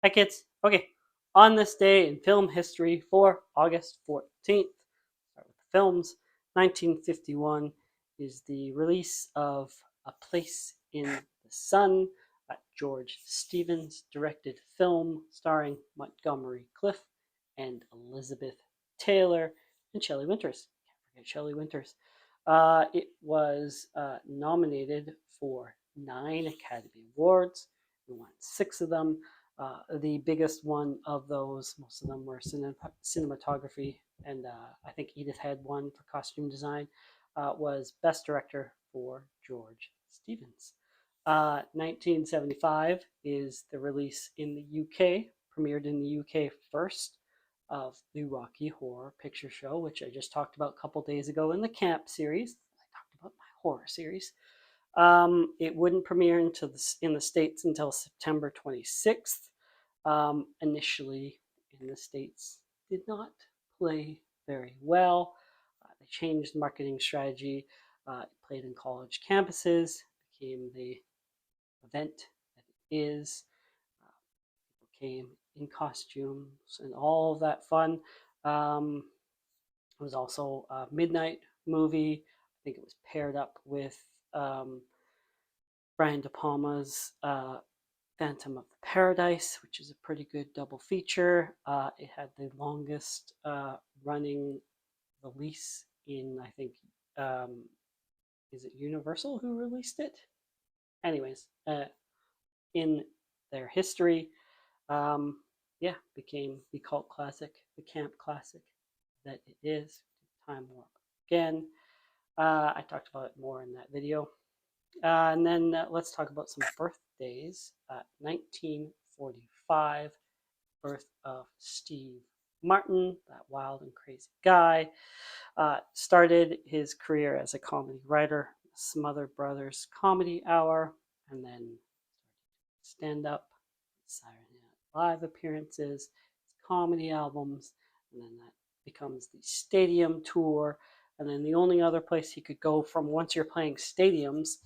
Hi, kids. Okay, on this day in film history for August 14th, start with the films. 1951 is the release of A Place in the Sun, a George Stevens directed film starring Montgomery Clift and Elizabeth Taylor and Shelley Winters. Can't forget Shelley Winters. It was nominated for 9 Academy Awards. We won 6 of them. The biggest one of those, most of them were cinematography, and I think Edith had one for costume design, was Best Director for George Stevens. 1975 is the release in the UK, premiered in the UK first, of the Rocky Horror Picture Show, which I just talked about a couple days ago in the Camp series. I talked about my horror series. It wouldn't premiere in the States until September 26th. Initially in the States, did not play very well. They changed marketing strategy. It played in college campuses, became the event that it is. People came in costumes and all of that fun. It was also a midnight movie. I think it was paired up with Brian De Palma's Phantom of the Paradise, which is a pretty good double feature. It had the longest running release in, I think, is it Universal who released it? Anyways, in their history, yeah, became the cult classic, the camp classic that it is. Time warp again. I talked about it more in that video. And then let's talk about some birthdays. 1945, birth of Steve Martin, that wild and crazy guy. Started his career as a comedy writer, Smother Brothers Comedy Hour, and then stand up, Saturday Night Live appearances, comedy albums, and then that becomes the stadium tour. And then the only other place he could go from once you're playing stadiums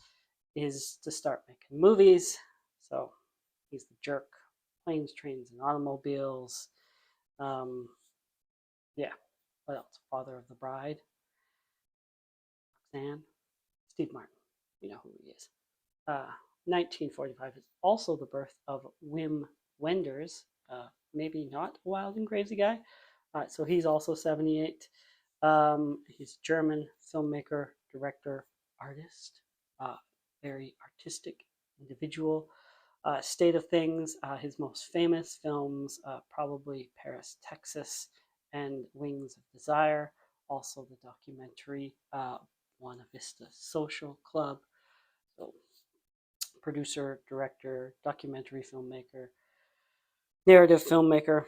is to start making movies. So he's the jerk. Planes, Trains, and Automobiles. Yeah. What else? Father of the Bride. Roxanne. Steve Martin. You know who he is. 1945 is also the birth of Wim Wenders. Maybe not a wild and crazy guy. So he's also 78. He's a German filmmaker, director, artist, very artistic individual. State of Things, his most famous films, probably Paris, Texas, and Wings of Desire. Also the documentary Buena Vista Social Club. So, producer, director, documentary filmmaker, narrative filmmaker,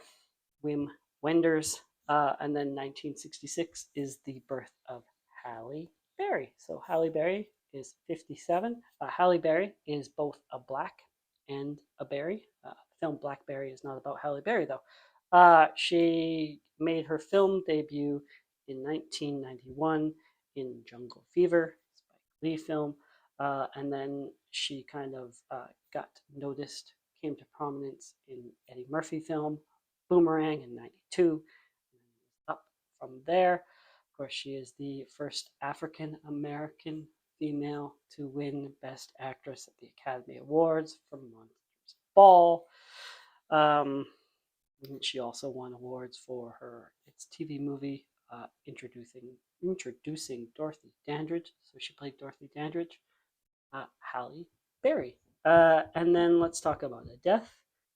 Wim Wenders. And then 1966 is the birth of Halle Berry. So Halle Berry is 57. Halle Berry is both a black and a berry. The film Blackberry is not about Halle Berry, though. She made her film debut in 1991 in Jungle Fever, Spike Lee film, and then she kind of got noticed, came to prominence in Eddie Murphy film Boomerang in 92, and up from there. Of course, she is the first African American female to win Best Actress at the Academy Awards for Monsters Ball. She also won awards for her TV movie introducing Dorothy Dandridge. So she played Dorothy Dandridge. Halle Berry. And then let's talk about a death.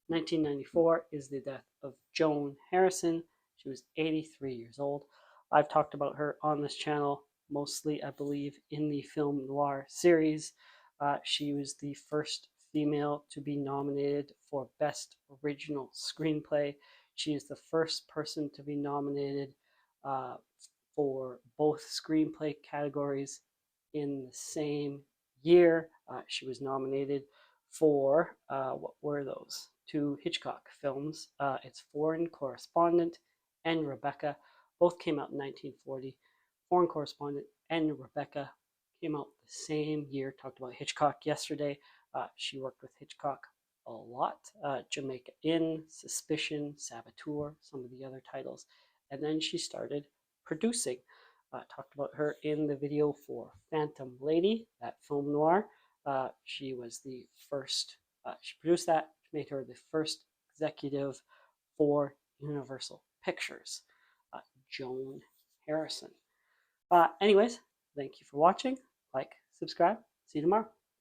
1994 is the death of Joan Harrison. She was 83 years old. I've talked about her on this channel, mostly, I believe, in the film noir series. She was the first female to be nominated for Best Original Screenplay. She is the first person to be nominated for both screenplay categories in the same year. She was nominated for, what were those? 2 Hitchcock films. It's Foreign Correspondent and Rebecca. Both came out in 1940. Foreign Correspondent and Rebecca came out the same year. Talked about Hitchcock yesterday. She worked with Hitchcock a lot. Jamaica Inn, Suspicion, Saboteur, some of the other titles. And then she started producing. Talked about her in the video for Phantom Lady, that film noir. She was the first, she produced that, made her the first executive for Universal Pictures, Joan Harrison. Anyways, thank you for watching. Like, subscribe. See you tomorrow.